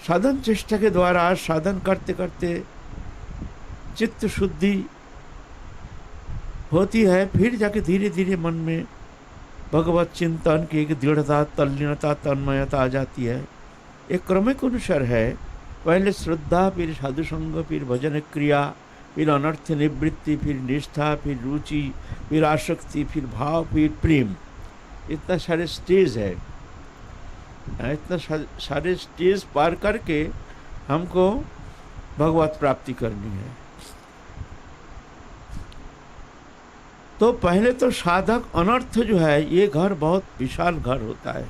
साधन चेष्टा के द्वारा साधन करते करते चित्त शुद्धि होती है, फिर जाके धीरे धीरे मन में भगवत चिंतन की एक दृढ़ता, तल्लीनता, तन्मयता आ जाती है। एक क्रमिक अनुसार है, पहले श्रद्धा, फिर साधु संग, फिर भजन क्रिया, फिर अनर्थ निवृत्ति, फिर निष्ठा, फिर रुचि, फिर आसक्ति, फिर भाव, फिर प्रेम। इतना सारे स्टेज है। इतना सारे स्टेज पार करके हमको भगवत प्राप्ति करनी है। तो पहले तो साधक अनर्थ जो है, ये घर बहुत विशाल घर होता है।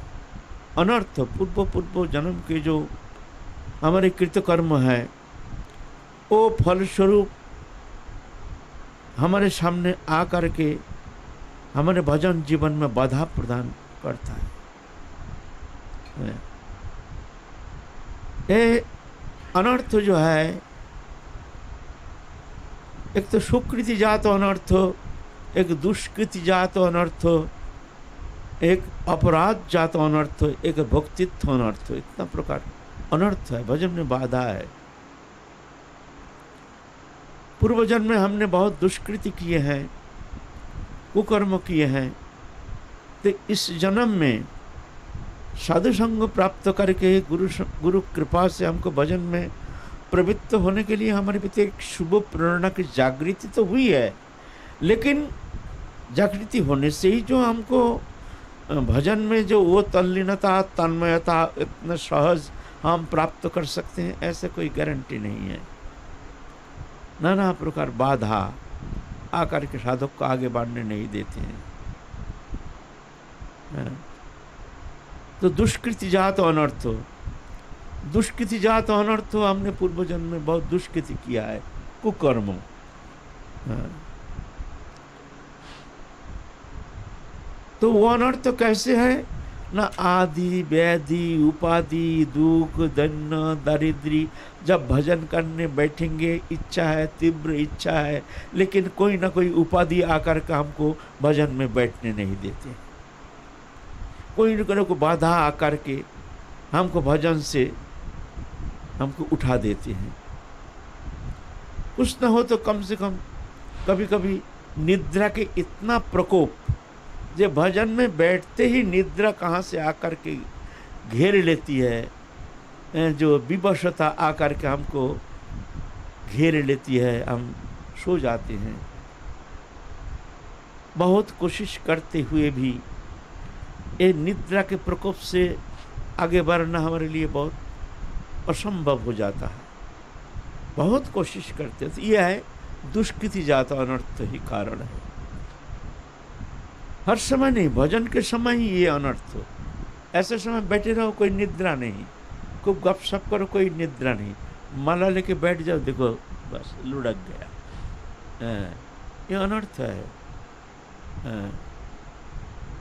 अनर्थ पूर्व जन्म के जो हमारे कृतकर्म है, वो फलस्वरूप हमारे सामने आ करके हमारे भजन जीवन में बाधा प्रदान करता है। ये अनर्थ जो है, एक तो सुकृति जात अनर्थ, एक दुष्कृति जात अनर्थ, एक अपराध जात अनर्थ, एक भक्तित्व अनर्थ। इतना प्रकार अनर्थ है, भजन में बाधा है। पूर्व जन्म में हमने बहुत दुष्कृति किए हैं, कुकर्म किए हैं, तो इस जन्म में साधु संग प्राप्त करके गुरु कृपा से हमको भजन में प्रवृत्त होने के लिए हमारे प्रति एक शुभ प्रेरणा की जागृति तो हुई है। लेकिन जागृति होने से ही जो हमको भजन में जो वो तल्लीनता, तन्मयता इतना सहज हम प्राप्त कर सकते हैं, ऐसे कोई गारंटी नहीं है। नाना प्रकार बाधा आकर के साधक को आगे बढ़ने नहीं देते हैं। तो दुष्कृति जात अनर्थ, दुष्कृति जात अनर्थ, हमने पूर्व जन्म में बहुत दुष्कृति किया है, कुकर्म। तो वो अनर्थ कैसे है ना, आदि व्याधि उपाधि दुख दन्न दारिद्री। जब भजन करने बैठेंगे, इच्छा है, तीव्र इच्छा है, लेकिन कोई ना कोई उपाधि आकर के हमको भजन में बैठने नहीं देते। कोई न कोई बाधा आकर के हमको भजन से हमको उठा देते हैं। कुछ न हो तो कम से कम कभी कभी निद्रा के इतना प्रकोप, जो भजन में बैठते ही निद्रा कहाँ से आकर के घेर लेती है, जो विवशता आकर के हमको घेर लेती है, हम सो जाते हैं। बहुत कोशिश करते हुए भी ये निद्रा के प्रकोप से आगे बढ़ना हमारे लिए बहुत असंभव हो जाता है। बहुत कोशिश करते हैं, तो यह है दुष्कृति जात अनर्थ ही कारण है। हर समय नहीं, भजन के समय ही ये अनर्थ हो। ऐसे समय बैठे रहो, कोई निद्रा नहीं, खूब गपशप करो, कोई निद्रा नहीं, माला लेके बैठ जाओ, देखो बस लुढ़क गया। ये अनर्थ है।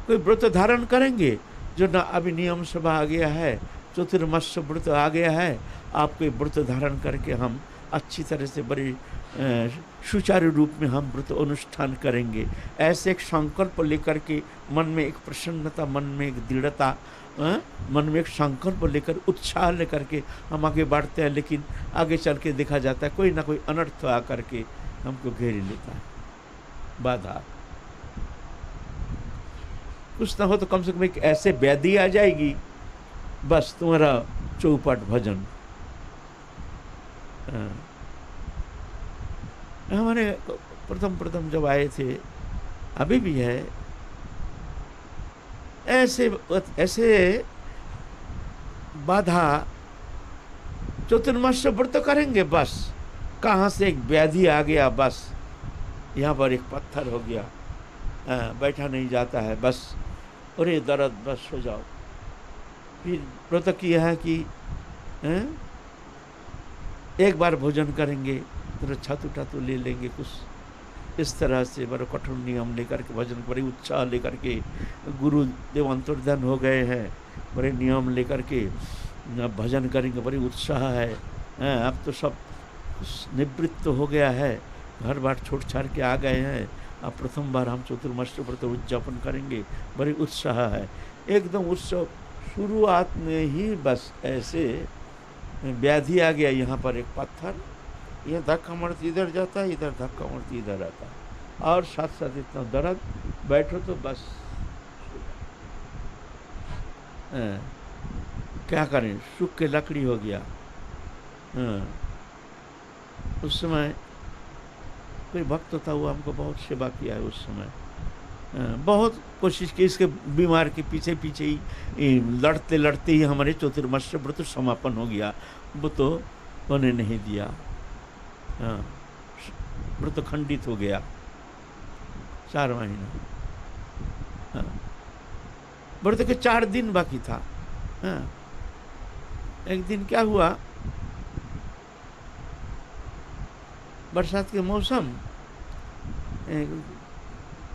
कोई व्रत धारण करेंगे, जो ना अभी नियम सभा आ गया है, चतुर्मास्य व्रत आ गया है, आपको व्रत धारण करके हम अच्छी तरह से बड़ी सुचारू रूप में हम व्रत अनुष्ठान करेंगे, ऐसे एक संकल्प लेकर के मन में एक प्रसन्नता, मन में एक दृढ़ता, मन में एक संकल्प लेकर, उत्साह लेकर के हम आगे बढ़ते हैं। लेकिन आगे चल के देखा जाता है कोई ना कोई अनर्थ आकर के हमको घेर लेता है, बाधा। कुछ ना हो तो कम से कम एक ऐसे व्याधि आ जाएगी, बस तुम्हारा चौपट भजन। हमारे प्रथम जब आए थे, अभी भी है, ऐसे बाधा। चतुर्मास्य व्रत करेंगे, बस कहाँ से एक व्याधि आ गया, बस यहाँ पर एक पत्थर हो गया, बैठा नहीं जाता है, बस अरे दर्द, बस हो जाओ। फिर व्रत किया है कि एक बार भोजन करेंगे तो छातु ठातु ले लेंगे, कुछ इस तरह से बड़े कठोर नियम लेकर के भजन, बड़े उत्साह लेकर के गुरुदेव अंतर्ध्यान हो गए हैं, बड़े नियम लेकर के भजन करेंगे, बड़ी उत्साह है। अब तो सब निवृत्त हो गया है, घर बार छोड़ छाड़ के आ गए हैं, अब प्रथम बार हम चतुर्मास्य व्रत उद्यापन करेंगे, बड़ी उत्साह है। एकदम उत्सव शुरुआत में ही बस ऐसे व्याधि आ गया, यहाँ पर एक पत्थर, ये धक्का मारती इधर जाता है, इधर धक्का मारती इधर आता है, और साथ साथ इतना दर्द, बैठो तो बस क्या करें, सूख के लकड़ी हो गया। उस समय कोई भक्त था, वो हमको बहुत सेवा किया है उस समय, बहुत कोशिश की, इसके बीमार के पीछे पीछे ही लड़ते लड़ते ही हमारे चतुर्मास्य व्रत समापन हो गया। वो तो होने नहीं दिया, व्रत खंडित हो गया 4 महीना। व्रत के 4 दिन बाकी था। एक दिन क्या हुआ, बरसात के मौसम,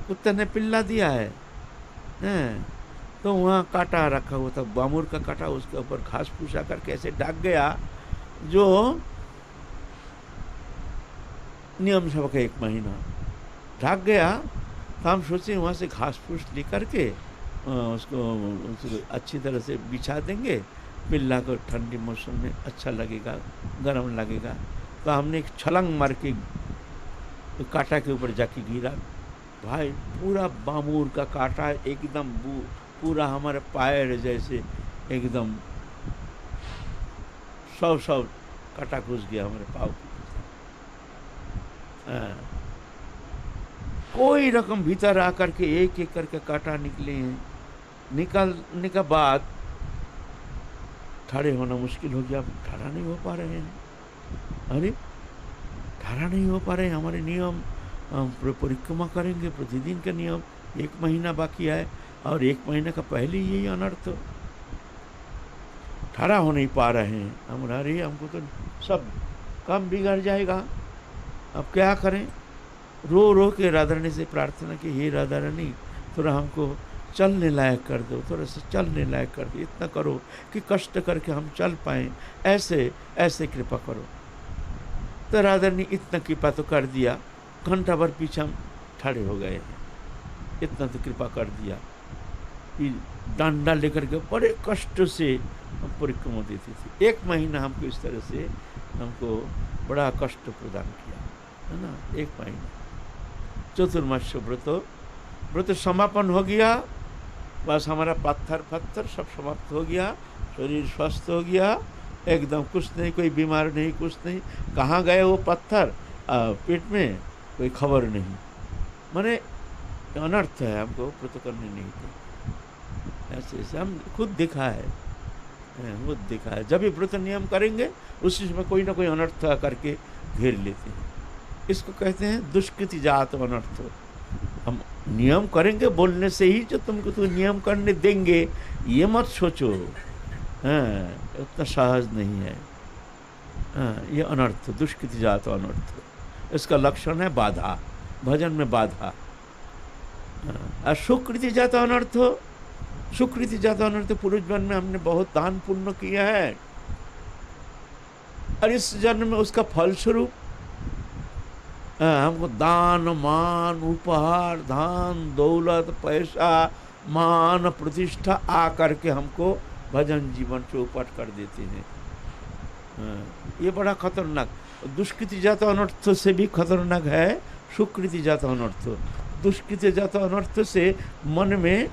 कुत्ते ने पिल्ला दिया है, तो वहाँ कांटा रखा हुआ था, बामुर का कांटा, उसके ऊपर घास फूस आकर कैसे डाक गया, जो नियम सभा का 1 महीना ढाक गया। तो हम सोचे वहाँ से घास फूस लेकर के उसको अच्छी तरह से बिछा देंगे, पिल्ला को ठंडी मौसम में अच्छा लगेगा, गर्म लगेगा। तो हमने एक छलांग मार के कांटा के ऊपर जाके गिरा, भाई पूरा बामूर का कांटा एकदम पूरा हमारे पैर जैसे एकदम 100 कांटा घुस गया हमारे पाँव के। कोई रकम भीतर आकर के एक एक करके कांटा निकले हैं। निकलने के बाद खड़े होना मुश्किल हो गया, खड़ा नहीं हो पा रहे हैं। अरे खड़ा नहीं हो पा रहे हैं, हमारे नियम परिक्रमा करेंगे प्रतिदिन का नियम, 1 महीना बाकी है, और 1 महीने का पहले यही अनर्थ, खड़ा हो नहीं पा रहे हैं हम। अरे हमको तो सब काम बिगड़ जाएगा, अब क्या करें। रो रो के राधा रानी से प्रार्थना की, हे राधा रानी थोड़ा हमको चलने लायक कर दो, थोड़ा सा चलने लायक कर दो, इतना करो कि कष्ट करके हम चल पाएँ, ऐसे ऐसे कृपा करो। तो राधा रानी इतना कृपा तो कर दिया, घंटा भर पीछे हम खड़े हो गए हैं, इतना तो कृपा कर दिया। डंडा लेकर के बड़े कष्ट से हम परिक्रमा देते थे। 1 महीना हमको इस तरह से हमको बड़ा कष्ट प्रदान किया, है ना। 1 महीना चतुर्मास्य व्रत समापन हो गया, बस हमारा पत्थर सब समाप्त हो गया, शरीर स्वस्थ हो गया एकदम, कुछ नहीं, कोई बीमार नहीं, कुछ नहीं। कहाँ गए वो पत्थर पेट में, कोई खबर नहीं। माने अनर्थ है, हमको व्रत करने नहीं थे। ऐसे हम खुद देखा है, खुद देखा है। जब भी व्रत नियम करेंगे उसी समय कोई ना कोई अनर्थ करके घेर लेते हैं। इसको कहते हैं दुष्कृति जात अनर्थ। हम नियम करेंगे बोलने से ही जो तुमको तो नियम करने देंगे, ये मत सोचो, उतना सहज नहीं है। ये अनर्थ, दुष्कृति जात अनर्थ, इसका लक्षण है बाधा, भजन में बाधा। और सुकृति जात अनर्थ, सुकृति जात अनर्थ, पूर्व जन्म में हमने बहुत दान पुण्य किया है, और इस जन्म में उसका फलस्वरूप हमको दान मान उपहार, धन दौलत पैसा मान प्रतिष्ठा आ करके हमको भजन जीवन चौपट कर देते हैं। ये बड़ा खतरनाक, दुष्कृति जात अनर्थ से भी खतरनाक है सुकृति जात अनर्थ। दुष्कृति जात अनर्थ से मन में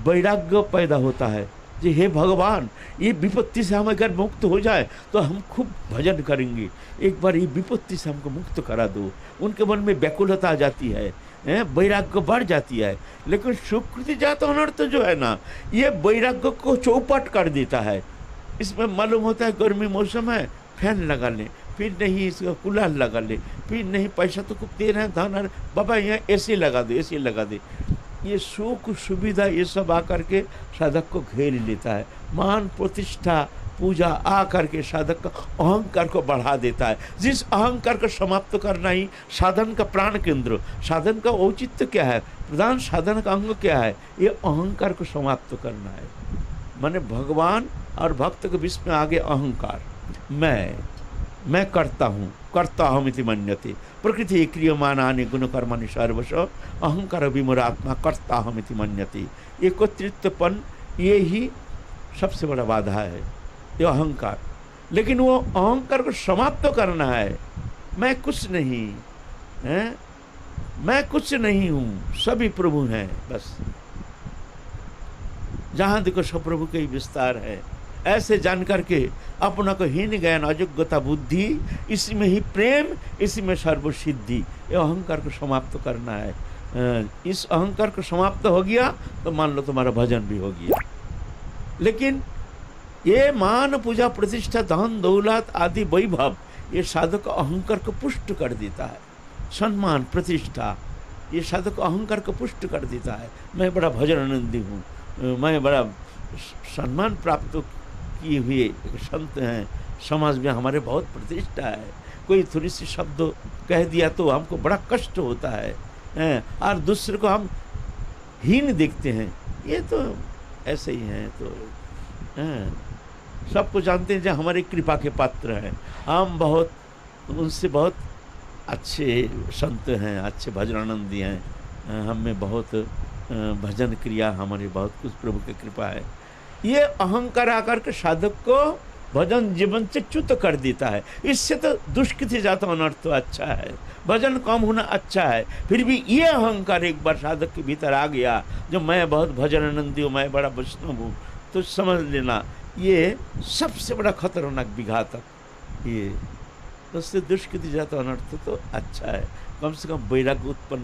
वैराग्य पैदा होता है, जी हे भगवान, ये विपत्ति से हम अगर मुक्त हो जाए तो हम खूब भजन करेंगे, एक बार ये विपत्ति से हमको मुक्त करा दो। उनके मन में व्याकुलता आ जाती है, वैराग्य बढ़ जाती है। लेकिन सुकृति जात अनर्थ जो है ना, ये वैराग्य को चौपट कर देता है। इसमें मालूम होता है गर्मी मौसम है, फैन लगा लें, फिर नहीं इसका कूलर लगा ले, फिर नहीं पैसा तो खूब दे रहे हैं धन, बाबा यहाँ एसी लगा दे, एसी लगा दे। ये सुख सुविधा ये सब आकर के साधक को घेर लेता है। मान प्रतिष्ठा पूजा आकर के साधक का अहंकार को बढ़ा देता है। जिस अहंकार को समाप्त करना ही साधन का प्राण केंद्र, साधन का औचित्य क्या है, प्रधान साधन का अंग क्या है, ये अहंकार को समाप्त करना है। माने भगवान और भक्त के बीच में आगे अहंकार, मैं करता हूँ, कर्ता हमिति मन्यते, प्रकृति क्रियमानानि गुणकर्माणि सर्वश अहंकार विमूढ़ात्मा कर्ता हमिति मन्यते। एकत्रितपन ये ही सबसे बड़ा बाधा है, ये अहंकार। लेकिन वो अहंकार को समाप्त तो करना है। मैं कुछ नहीं है, मैं कुछ नहीं हूं, सभी प्रभु हैं, बस जहां देखो सब प्रभु के ही विस्तार है। ऐसे जान करके अपना को हीन ज्ञान अयोग्यता बुद्धि, इसी में ही प्रेम, इसी में सर्वसिद्धि, ये अहंकार को समाप्त करना है। इस अहंकार को समाप्त हो गया तो मान लो तुम्हारा भजन भी हो गया। लेकिन ये मान पूजा प्रतिष्ठा धन दौलत आदि वैभव ये साधक अहंकार को पुष्ट कर देता है। सम्मान प्रतिष्ठा ये साधक अहंकार को पुष्ट कर देता है। मैं बड़ा भजन आनंदी हूँ, मैं बड़ा सम्मान प्राप्त किए हुए एक संत हैं, समाज में हमारे बहुत प्रतिष्ठा है। कोई थोड़ी सी शब्द कह दिया तो हमको बड़ा कष्ट होता है, और दूसरे को हम हीन देखते हैं। ये तो ऐसे ही हैं। तो सबको जानते हैं जो हमारी कृपा के पात्र हैं। हम बहुत उनसे बहुत अच्छे संत हैं, अच्छे भजनानंदी हैं। हमें बहुत भजन क्रिया हमारी बहुत कुछ प्रभु की कृपा है। ये अहंकार आकर के साधक को भजन जीवन से च्युत कर देता है। इससे तो दुष्कृति जाता अनर्थ तो अच्छा है, भजन कम होना अच्छा है। फिर भी ये अहंकार एक बार साधक के भीतर आ गया, जो मैं बहुत भजन आनंदी हूँ, मैं बड़ा वैष्णव हूँ, तो समझ लेना ये सबसे बड़ा खतरनाक विघातक। ये उससे दुष्कृति जाता अनर्थ तो अच्छा है, कम से कम वैराग्य उत्पन्न